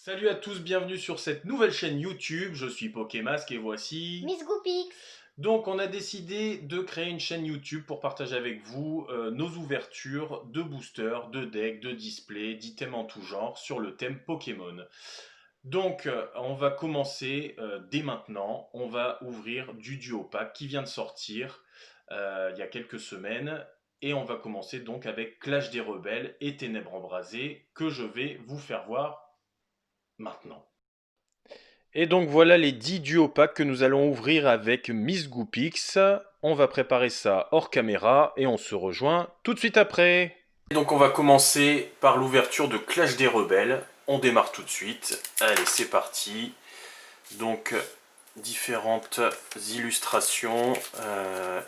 Salut à tous, bienvenue sur cette nouvelle chaîne YouTube. Je suis Pokémasque et voici... Miss Goopix. Donc on a décidé de créer une chaîne YouTube pour partager avec vous nos ouvertures de boosters, de decks, de displays, d'items en tout genre sur le thème Pokémon. Donc on va commencer dès maintenant. On va ouvrir du duo pack qui vient de sortir il y a quelques semaines. Et on va commencer donc avec Clash des Rebelles et Ténèbres Embrasées que je vais vous faire voir maintenant. Et donc voilà les 10 duos packs que nous allons ouvrir avec Miss Goopix. On va préparer ça hors caméra et on se rejoint tout de suite après. Et donc on va commencer par l'ouverture de Clash des Rebelles. On démarre tout de suite. Allez, c'est parti. Donc différentes illustrations.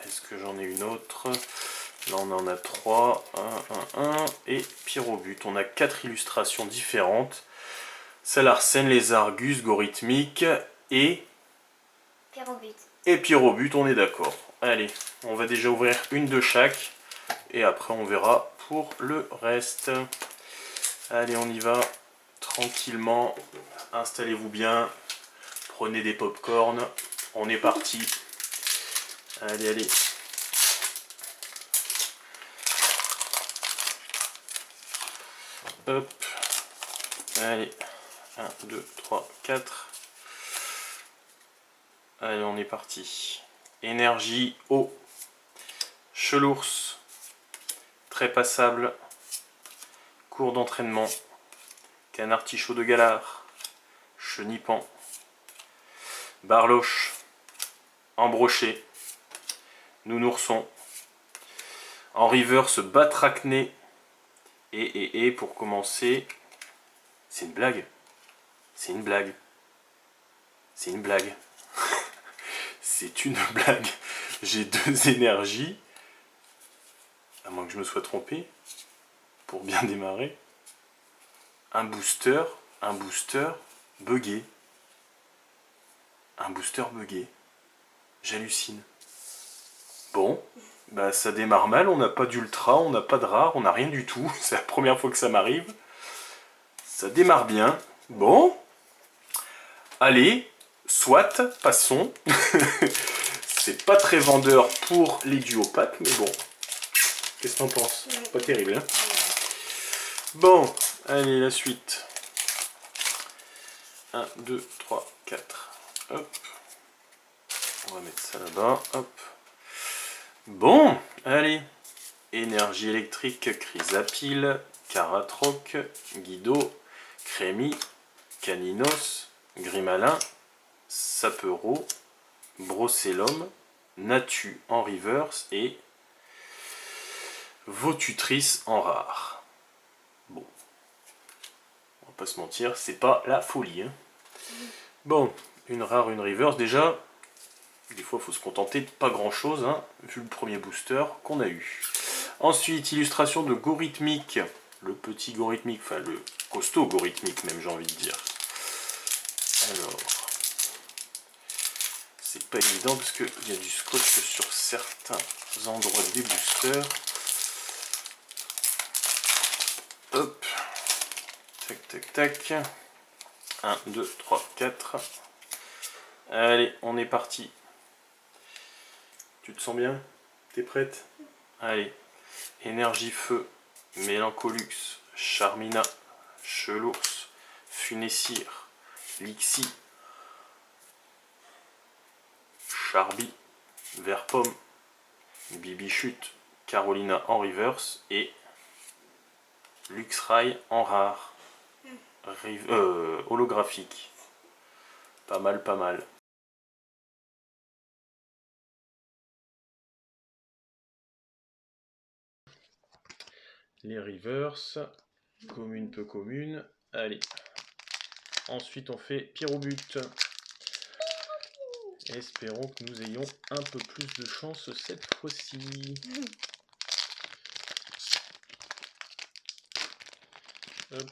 Est-ce que j'en ai une autre? Là on en a 3. 1 et Pyrobut. On a 4 illustrations différentes. Salarsen, les Argus, Gorithmique et Pyrobut. et Pyrobut, on est d'accord. Allez, on va déjà ouvrir une de chaque et après on verra pour le reste. Allez, on y va tranquillement. Installez-vous bien, prenez des pop-corn, on est parti. Allez, allez. Hop. Allez, 1, 2, 3, 4. Allez, on est parti. Énergie, eau. Chelours, très passable. Cours d'entraînement. Canartichaud de Galard. Chenipan. Barloche. Embroché. Nounourson. En reverse, Batracné. Et pour commencer, c'est une blague. C'est une blague. C'est une blague. C'est une blague. J'ai deux énergies. À moins que je me sois trompé. Pour bien démarrer. Un booster buggé. Un booster buggé. J'hallucine. Bon, bah ça démarre mal, on n'a pas d'ultra, on n'a pas de rare, on n'a rien du tout. C'est la première fois que ça m'arrive. Ça démarre bien. Bon. Allez, soit, passons. C'est pas très vendeur pour les duos packs, mais bon. Qu'est-ce que t'en penses? Pas terrible, hein? Bon, allez, la suite. 1, 2, 3, 4. Hop. On va mettre ça là-bas. Hop. Bon, allez. Énergie électrique, Chrysapile, Caratroc, Guido, Crémi, Caninos, Grimalin, Sapero, Brocellum, Natu en reverse et Votutrice en rare. Bon, on va pas se mentir, c'est pas la folie. Hein. Bon, une rare, une reverse, déjà, des fois il faut se contenter de pas grand chose, hein, vu le premier booster qu'on a eu. Ensuite, illustration de Gorithmique, le petit Gorithmique, enfin le costaud Gorithmique même j'ai envie de dire. Alors, c'est pas évident parce qu'il y a du scotch sur certains endroits des boosters. Hop, tac tac tac. 1, 2, 3, 4. Allez, on est parti. Tu te sens bien? T'es prête? Allez. Énergie feu, Mélancolux, Charmina, Chelours, Funessir, Lixie, Charby, Verpomme, Bibichute, Carolina en reverse et Luxray en rare. Holographique. Pas mal, pas mal. Les reverse, commune peu commune. Allez. Ensuite on fait Pyrobut. Espérons que nous ayons un peu plus de chance cette fois-ci. Hop.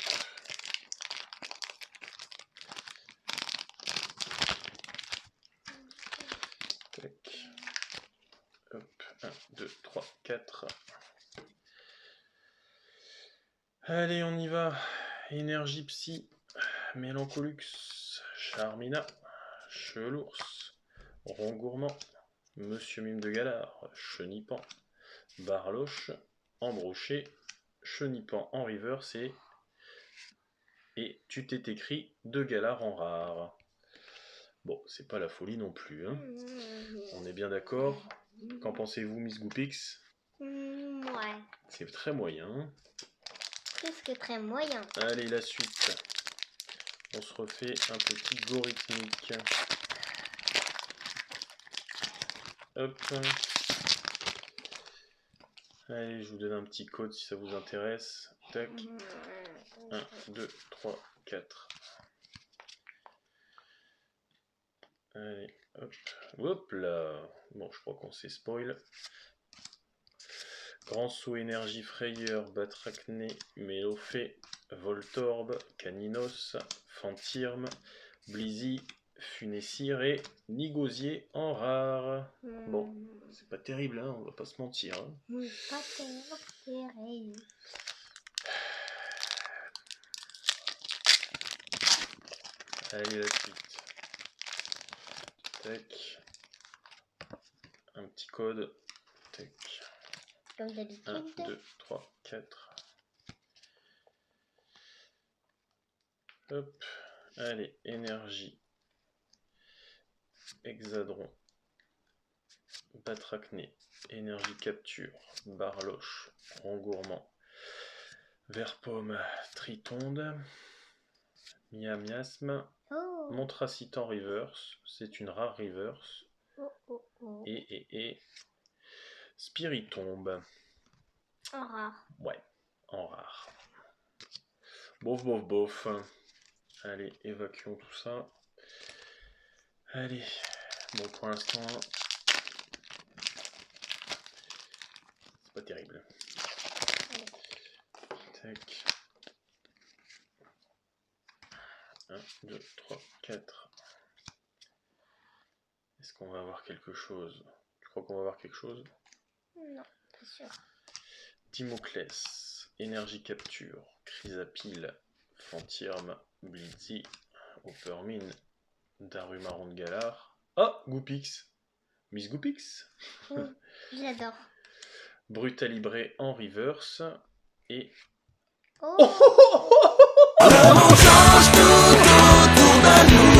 Tac. Hop. 1, 2, 3, 4. Allez, on y va. Énergie psy. Mélancolux, Charmina, Chelours, Rongourmand, Monsieur Mime de Galard, Chenipan, Barloche, Embroché, Chenipan en reverse et tu t'es écrit de Galard en rare. Bon, c'est pas la folie non plus, hein. On est bien d'accord. Qu'en pensez-vous, Miss Goopix? Ouais. C'est très moyen. Plus que très moyen. Allez, la suite. On se refait un petit go rythmique. Hop. Allez, je vous donne un petit code si ça vous intéresse. Tac. 1, 2, 3, 4. Allez, hop. Hop là. Bon, je crois qu'on s'est spoil. Grand saut énergie frayeur, Batrachné, Mélofée, Voltorb, Caninos, Fantirme, Blizzy, Funessire et Nigosier en rare. Bon, c'est pas terrible, hein, on va pas se mentir. Hein. Pas terrible. Allez, la suite. Tac. Un petit code. Tac. Comme d'habitude. 1, 2, 3, 4. Hop. Allez, énergie. Hexadron. Batrachné. Énergie capture. Barloche. Rongourmand. Verpomme. Tritonde. Miasme. Oh. Montracite en reverse. C'est une rare reverse. Oh. Et Spiritombe. En rare. Ouais, en rare. Bof. Allez, évacuons tout ça. Allez, bon pour l'instant, c'est pas terrible. Tac. 1, 2, 3, 4. Est-ce qu'on va avoir quelque chose? Tu crois qu'on va avoir quelque chose? Non, pas sûr. Dimoclès, énergie capture, Chrysapile, Fantirme, Blizzy, Hoppermine, Darumaron de Galard. Oh, Goopix. Miss Goopix. Oui, j'adore. Brutalibré en reverse. Et... Le monde change tout autour de nous.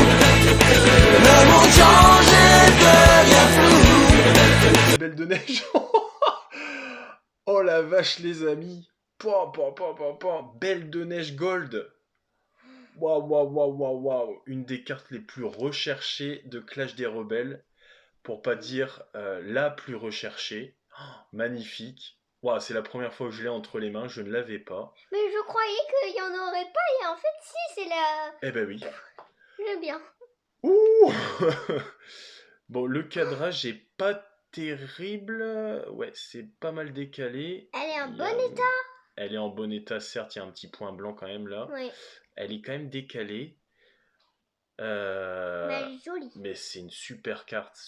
Le monde change et devient flou. Belle de neige. Oh la vache les amis. Belle de neige gold. Waouh. Une des cartes les plus recherchées de Clash des Rebelles. Pour pas dire la plus recherchée. Magnifique. Wow, c'est la première fois que je l'ai entre les mains, je ne l'avais pas. Mais je croyais qu'il y en aurait pas et en fait si, c'est la... Eh ben oui. J'aime bien. Ouh. Bon, le cadrage est pas terrible. Ouais, c'est pas mal décalé. Elle est en bon état. Elle est en bon état, certes, il y a un petit point blanc quand même là. Oui. Elle est quand même décalée. Mais elle est jolie. Mais c'est une super carte.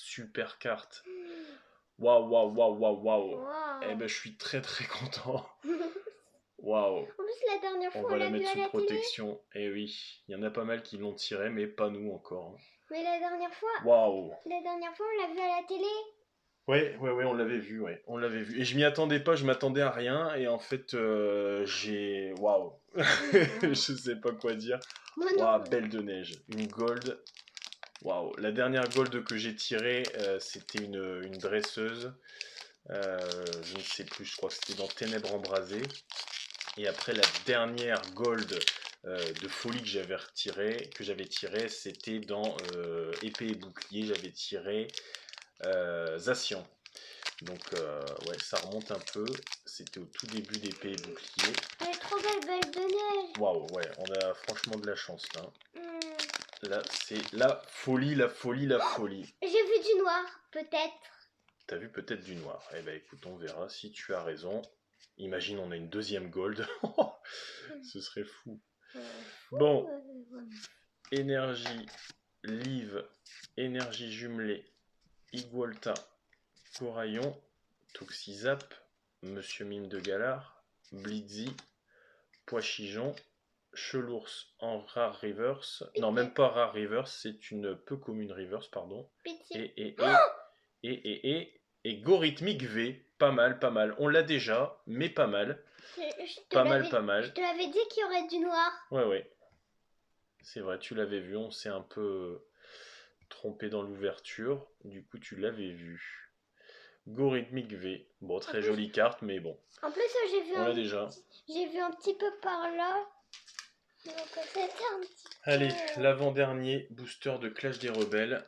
Waouh. Eh ben, je suis très content. Waouh. En plus, la dernière fois, On va la l'a mettre vu à sous la protection. Eh oui, il y en a pas mal qui l'ont tiré, mais pas nous encore. Mais la dernière fois, Waouh. on l'a vu à la télé. Ouais, on l'avait vu, on l'avait vu. Et je m'y attendais pas, je m'attendais à rien, et en fait, j'ai... Waouh. Je sais pas quoi dire. Waouh, belle de neige. Une gold. Waouh. La dernière gold que j'ai tirée, c'était une dresseuse. Je ne sais plus, je crois que c'était dans Ténèbres embrasées. Et après, la dernière gold de folie que j'avais tirée, c'était dans Épée et Bouclier, j'avais tiré Zacian. Donc ouais, ça remonte un peu. C'était au tout début d'Épée et Bouclier. Elle est trop belle de neige. Waouh, ouais, on a franchement de la chance là. Là, c'est la folie. J'ai vu du noir, peut-être. T'as vu peut-être du noir. Eh ben écoute, on verra si tu as raison. Imagine, on a une deuxième gold. Ce serait fou. Bon. Énergie, Live, énergie jumelée, Igualta, Coraillon, Toxizap, Monsieur Mime de Galard, Blizzy, Poichigeon, Chelours en rare reverse. Non, Pitié. même pas rare reverse, c'est une peu commune reverse, pardon. Pitié. Et Gorithmic V. Pas mal, pas mal. On l'a déjà, mais pas mal. Je te Pas mal, l'avais- pas mal. Je te l'avais dit qu'il y aurait du noir. Ouais, ouais. C'est vrai, tu l'avais vu, on s'est un peu trompé dans l'ouverture. Du coup, tu l'avais vu. Gorithmic V. Bon, très plus- jolie carte, mais bon, En plus, on l'a déjà. j'ai vu un petit peu par là. Donc, c'était un petit Allez, peu... l'avant-dernier booster de Clash des Rebelles.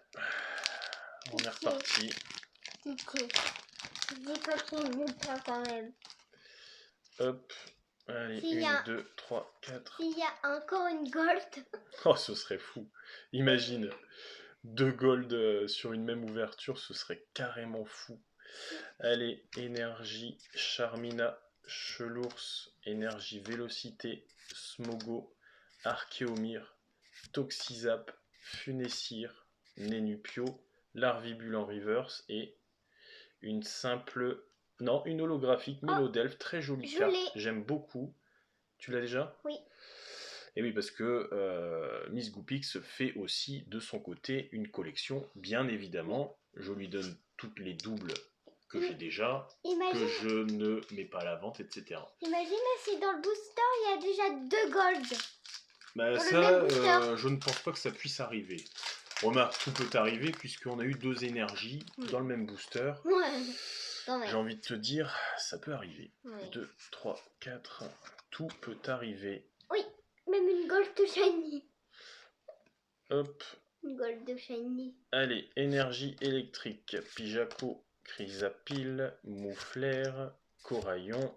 On est reparti. Pitié. Je dis pas qu'il ne pas quand même. Hop. Allez, S'il y 1, a- 2, 3, 4. S'il y a encore une gold, Oh, ce serait fou. Imagine, 2 gold sur une même ouverture, ce serait carrément fou. Allez, énergie, Charmina, Chelours, énergie, Vélocité, Smogo, Archéomir, Toxizap, Funessir, Nenupio, Larvibule en reverse et une simple... Non, une holographique Mélodelphe, très jolie je carte, l'ai. j'aime beaucoup. Tu l'as déjà? Oui. Et oui, parce que Miss Goopix fait aussi de son côté une collection, bien évidemment. Je lui donne toutes les doubles que j'ai déjà, Imagine, que je ne mets pas à la vente, etc. imagine si dans le booster, il y a déjà 2 gold. Bah, Dans le ça, même booster. je ne pense pas que ça puisse arriver. Remarque, tout peut arriver puisqu'on a eu 2 énergies dans le même booster. Ouais. Quand J'ai même. envie de te dire, ça peut arriver. Ouais. 2, 3, 4, tout peut arriver. Oui, même une gold de shiny. Hop, Une gold de shiny. allez, énergie électrique, Pijaco, Chrysapile, Mouflère, Coraillon,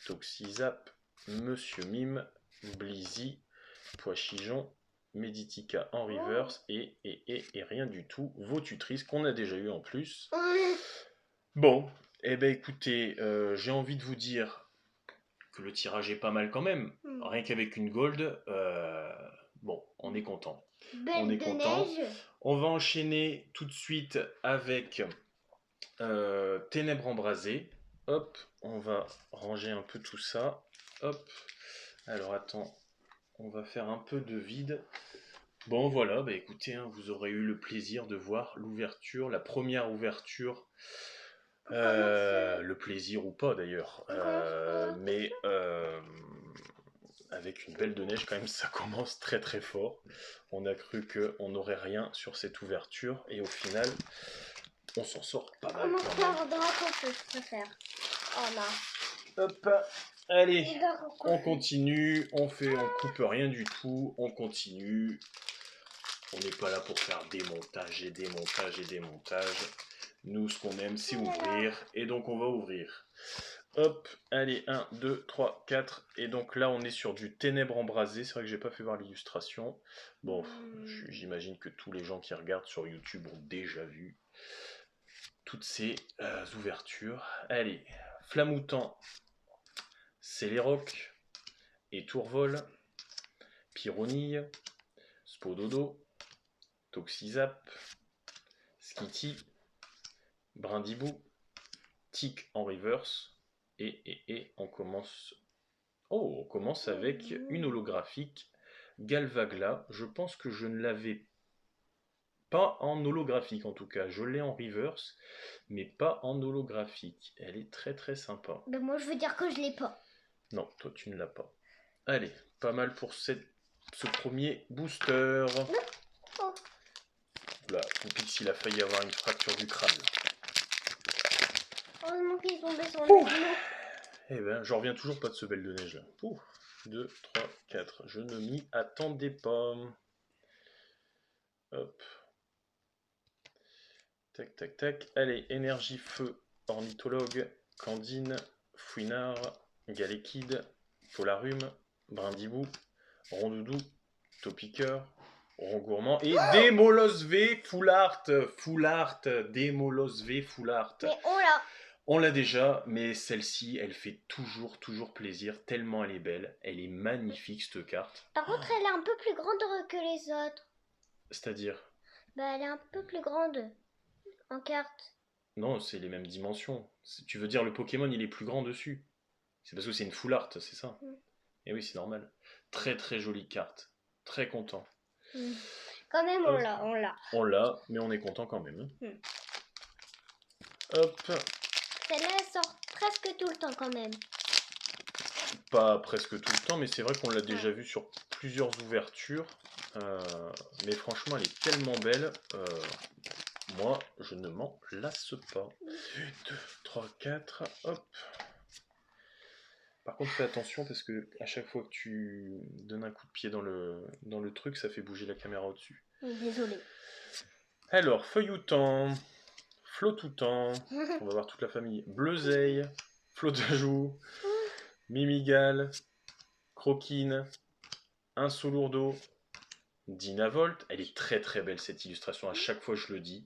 Toxizap, Monsieur Mime, Blizzy, Poichijon, Meditica en reverse et rien du tout, Votutrice qu'on a déjà eu en plus. Bon, eh ben écoutez, j'ai envie de vous dire que le tirage est pas mal quand même. Rien qu'avec une gold, bon, on est content. Belle On est de content. neige. On va enchaîner tout de suite avec Ténèbres embrasées. Hop, on va ranger un peu tout ça. Hop, alors attends, on va faire un peu de vide. Bon voilà, bah écoutez, hein, vous aurez eu le plaisir de voir l'ouverture, la première ouverture. Le plaisir ou pas d'ailleurs. Mais avec une belle de neige quand même, ça commence très très fort. On a cru qu'on n'aurait rien sur cette ouverture et au final, on s'en sort pas mal. On en quand même. perdra quand je préfère. Oh non. Hop, allez, on continue, on coupe rien du tout, on continue. On n'est pas là pour faire des montages et des montages et des montages. Nous, ce qu'on aime, c'est ouvrir. Et donc, on va ouvrir. Hop, allez, 1, 2, 3, 4. Et donc là, on est sur du Ténèbres embrasées. C'est vrai que j'ai pas fait voir l'illustration. Bon, j'imagine que tous les gens qui regardent sur YouTube ont déjà vu toutes ces ouvertures. Allez, Flamoutant, Céléroc, Étourvol, Pyronille, Spododo, Toxizap, Skitty, Brindibou, Tic en reverse, et on commence... Oh, on commence avec une holographique, Galvagla. Je pense que je ne l'avais pas en holographique en tout cas. Je l'ai en reverse, mais pas en holographique. Elle est très très sympa. Ben moi je veux dire que je l'ai pas. Non, toi tu ne l'as pas. Allez, pas mal pour ce premier booster. Oh. Là, Poupix, il a failli avoir une fracture du crâne. Heureusement qu'il est tombé sur le genou. Eh ben, j'en reviens toujours pas de ce belle de neige là. 2, 3, 4. Je ne m'y attendais pas. Hop. Tac, tac, tac. Allez, énergie feu, ornithologue, Candine, Fouinard, Galékide, Polarum, Brindibou, Rondoudou, Topiqueur, Rongourmand et Démolos V Full Art. Full Art, Démolos V Full Art. Mais on l'a. On l'a déjà, mais celle-ci, elle fait toujours plaisir, tellement elle est belle. Elle est magnifique, cette carte. Par contre, elle est un peu plus grande que les autres. C'est-à-dire? Bah, elle est un peu plus grande en carte. Non, c'est les mêmes dimensions. Tu veux dire le Pokémon, il est plus grand dessus. C'est parce que c'est une full art, c'est ça? Et oui, c'est normal. Très très jolie carte. Très content. Quand même, Hop. on l'a. On l'a, mais on est content quand même. Hein. Hop. Celle-là, elle sort presque tout le temps quand même. Pas presque tout le temps, mais c'est vrai qu'on l'a déjà vu sur plusieurs ouvertures. Mais franchement, elle est tellement belle. Moi, je ne m'en lasse pas. 1, 2, 3, 4. Hop. Par contre, fais attention parce que à chaque fois que tu donnes un coup de pied dans le truc, ça fait bouger la caméra au-dessus. Désolée. Alors, feuilloutant, flottoutant, on va voir toute la famille. Bleuseille, flotajou, mimigale, croquine, un sous-lourdeau, Dynavolt. Elle est très très belle cette illustration, à chaque fois je le dis.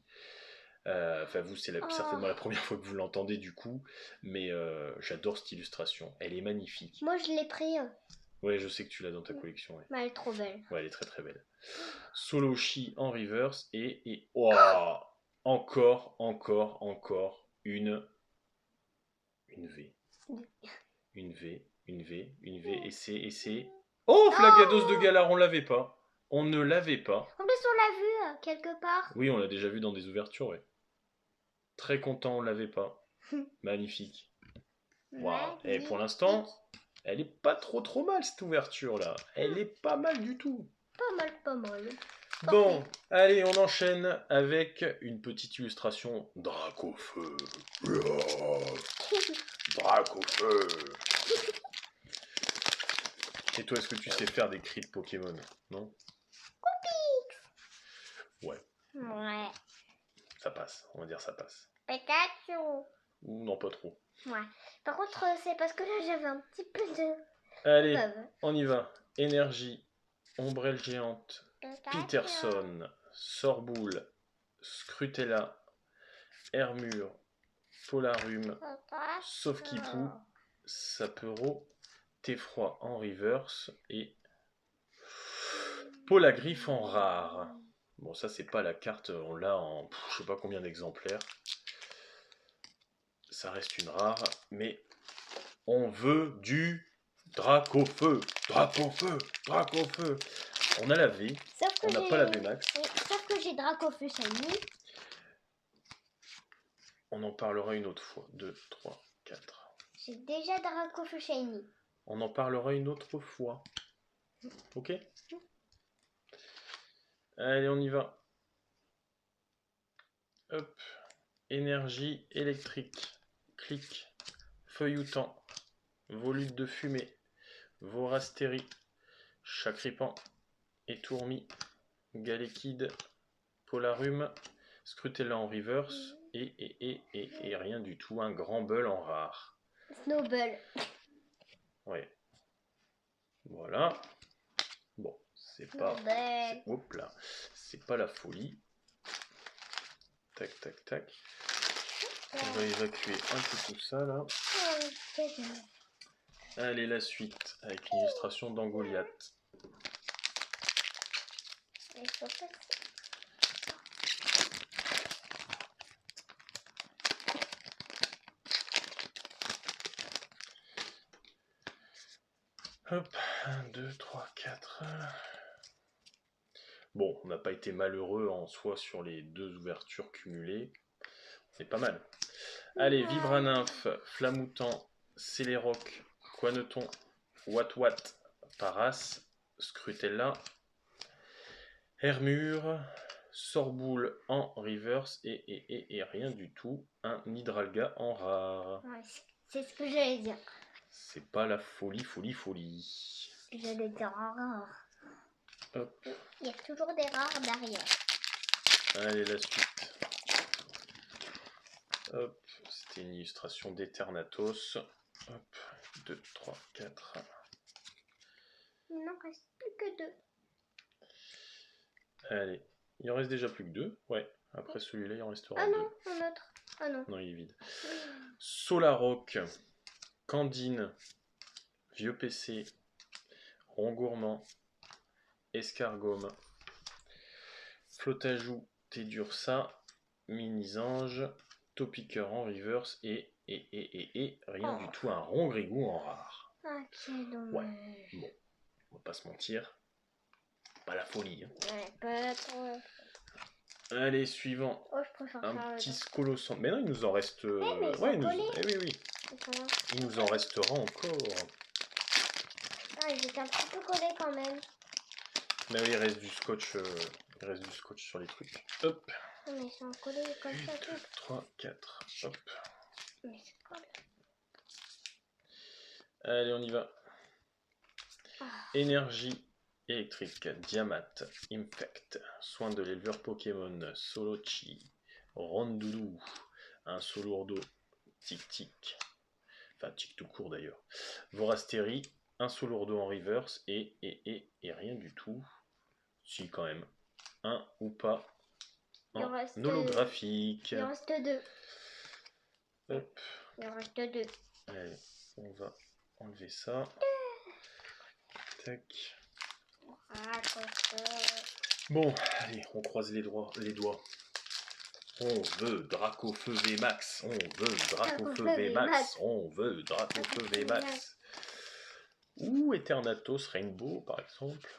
Enfin, vous, c'est certainement la première fois que vous l'entendez du coup, mais j'adore cette illustration. Elle est magnifique. Moi, je l'ai pris. Ouais, je sais que tu l'as dans ta collection. Ouais. Mais elle est trop belle. Ouais, elle est très très belle. Soloshi en reverse et oh, encore une V. Une V, une V, une V, et c'est... Oh, Flagados de Galar, on l'avait pas. On ne l'avait pas. En plus, on l'a vu quelque part. Oui, on l'a déjà vu dans des ouvertures, ouais. Très content, on l'avait pas. Magnifique. Waouh. Et pour l'instant, elle est pas trop mal cette ouverture là. Elle est pas mal du tout. Pas mal. Bon, allez, on enchaîne avec une petite illustration Dracofeu. Dracofeu. Et toi, est-ce que tu sais faire des cris de Pokémon? Non? Ouais, Ouais. ça passe. On va dire ça passe. Pikachu. Ou non, pas trop. Ouais. Par contre, c'est parce que là, j'avais un petit peu de... Allez, Preuve. on y va. Énergie, Ombrelle géante, Peterson, Sorboule, Scrutella, Hermure, Polarum, Sauf-Kipou, Sapero, Teffroi en reverse et Polagriffe en rare. Bon, ça, c'est pas la carte, on l'a en je sais pas combien d'exemplaires. Ça reste une rare, mais on veut du Dracofeu. Dracofeu, Dracofeu. On a la V, on n'a pas la V max. Oui, sauf que j'ai Dracofeu Shiny. On en parlera une autre fois. 2, 3, 4. J'ai déjà Dracofeu Shiny. On en parlera une autre fois. Ok? Allez, on y va. Hop. Énergie électrique. Clic. Feuilloutant. Volute de fumée. Vorastérie. Chacripan. Étourmi. Galekid. Polarum. Scrutella en reverse. Et rien du tout. Un grand bull en rare. Snowball. Ouais. Voilà. Bon, c'est pas... Hop là. C'est pas la folie. Tac, tac, tac. On va évacuer un peu tout ça, là. Allez, la suite, avec une illustration d'Angoliath. Hop, 1, 2, 3, 4... Bon, on n'a pas été malheureux en soi sur les deux ouvertures cumulées. C'est pas mal. Allez, Vibranymph, Flamoutant, Céléroc, Quaneton, Watwat, Paras, Scrutella, Hermure, Sorboule en reverse et rien du tout. Un Hydralga en rare. Ouais, c'est ce que j'allais dire. C'est pas la folie. J'allais dire en rare. Hop. Il y a toujours des rares derrière. Allez, la suite. Hop, c'était une illustration d'Eternatos. Hop, 2, 3, 4. Il n'en reste plus que 2. Allez, il en reste déjà plus que 2. Ouais, après celui-là, il en restera 2. Ah non, un autre. Ah non. Non, il est vide. Solaroc, Candine, Vieux PC, Rongourmand, Escargome, Flotajou, Tédursa, Minisange, Topiqueur en reverse et rien du tout, un Rongrigou en rare. Ah, quel dommage. Ouais, bon. On va pas se mentir. Pas la folie. Hein. Ouais, pas trop. Allez, suivant. Oh, je préfère Un faire petit Scolosan. Mais non, il nous en reste... mais ils sont ouais, il nous... collés. Eh oui, oui. Voilà. Il nous en restera encore. Ah, ils étaient un petit peu collés quand même. Mais oui, il reste du scotch. Il reste du scotch sur les trucs. Hop. Ah, mais ils sont collés comme 1, ça 2, tout. 3, 4. Hop. Mais c'est colle. Allez, on y va. Ah. Énergie électrique, Diamat, Infect, soin de l'éleveur Pokémon, Solochi, Rondoudou, un Solourdo, Tic Tic, enfin Tic tout court d'ailleurs, Vorastéry, un Solourdo en reverse et rien du tout, si quand même, un ou pas Il en en reste- holographique. Il en reste 2. Hop, Il en reste 2. allez, on va enlever ça. Tac. Ah, quoi ça. Bon, allez, on croise les doigts. On veut Dracofeu VMAX. On veut Dracofeu VMAX. On veut Dracofeu VMAX. Ou Eternatus Rainbow, par exemple,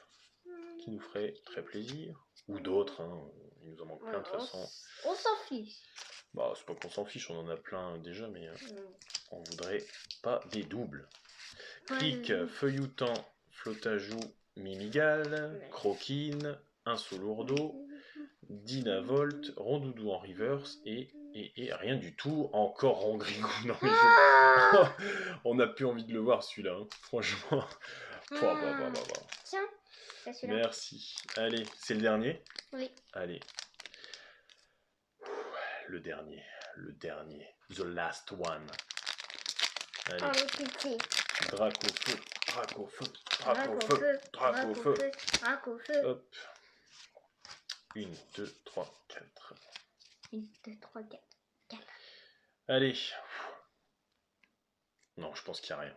qui nous ferait très plaisir. Ou d'autres, hein. Il nous en manque plein de toute façon. On s'en fiche. Bah, c'est pas qu'on s'en fiche, on en a plein déjà, mais on voudrait pas des doubles. Clic, Feuillutant, Flotajou, Mimigal, Croquine, un Solourdo, Dynavolt, Rondoudou en reverse et rien du tout. Encore Rongrigou. Non mais on n'a plus envie de le voir celui-là, hein. Franchement. Tiens, c'est celui-là. Merci. Allez, c'est le dernier? Oui. Allez. Le dernier. The last one. Allez. Oh, le petit. Dracofeu. Dracofeu. Hop. 1, 2, 3, 4. 1, 2, 3, 4. Allez. Non, je pense qu'il n'y a rien.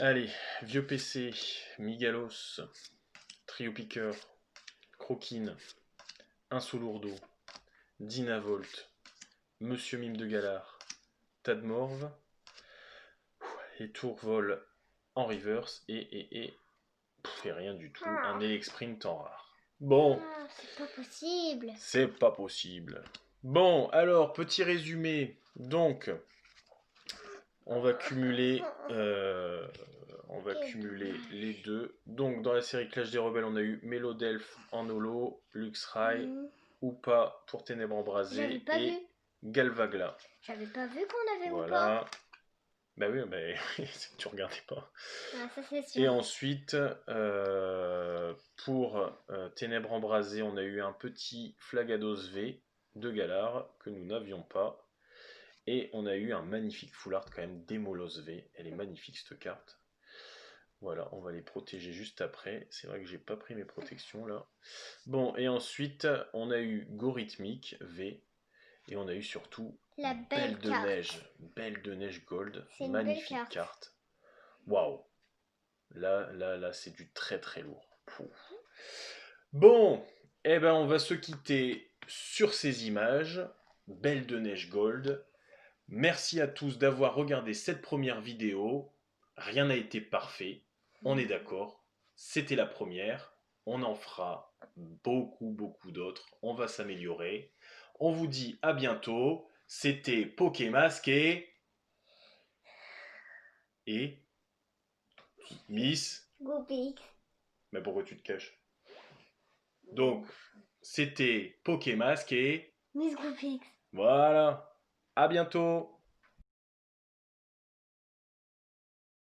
Allez, vieux PC, Migalos, Trio Piqueur, Croquine, un Solourdo, Dynavolt, Monsieur Mime de Galard, Tadmorve, et Tourvol en reverse et rien du tout. Un Elexprint en rare. Bon. Ah, c'est pas possible. C'est pas possible. Bon, alors, petit résumé. Donc, on va cumuler les deux. Donc, dans la série Clash des Rebelles, on a eu Mélodelph en holo, Luxray, ou pas pour Ténèbres Embrasées, et Galvagla. J'avais pas vu qu'on avait voilà. Bah oui, mais c'est que tu regardais pas. Ah, ça c'est sûr. Et ensuite, pour Ténèbres Embrasées, on a eu un petit Flagados V de Galar que nous n'avions pas. Et on a eu un magnifique full art quand même d'Emolos V. Elle est magnifique cette carte. Voilà, on va les protéger juste après. C'est vrai que j'ai pas pris mes protections là. Bon, et ensuite, on a eu Gorithmic V. Et on a eu surtout la Belle de Neige. Belle de Neige Gold. C'est magnifique une belle carte. Waouh. Là, c'est du très très lourd. Pouf. Bon, eh ben on va se quitter sur ces images. Belle de Neige Gold. Merci à tous d'avoir regardé cette première vidéo. Rien n'a été parfait, on est d'accord. C'était la première. On en fera beaucoup d'autres. On va s'améliorer. On vous dit à bientôt. C'était Pokémasque et Miss. Goupy. Mais pourquoi tu te caches? Donc, c'était Pokémasque et Miss Goupy. voilà. À bientôt.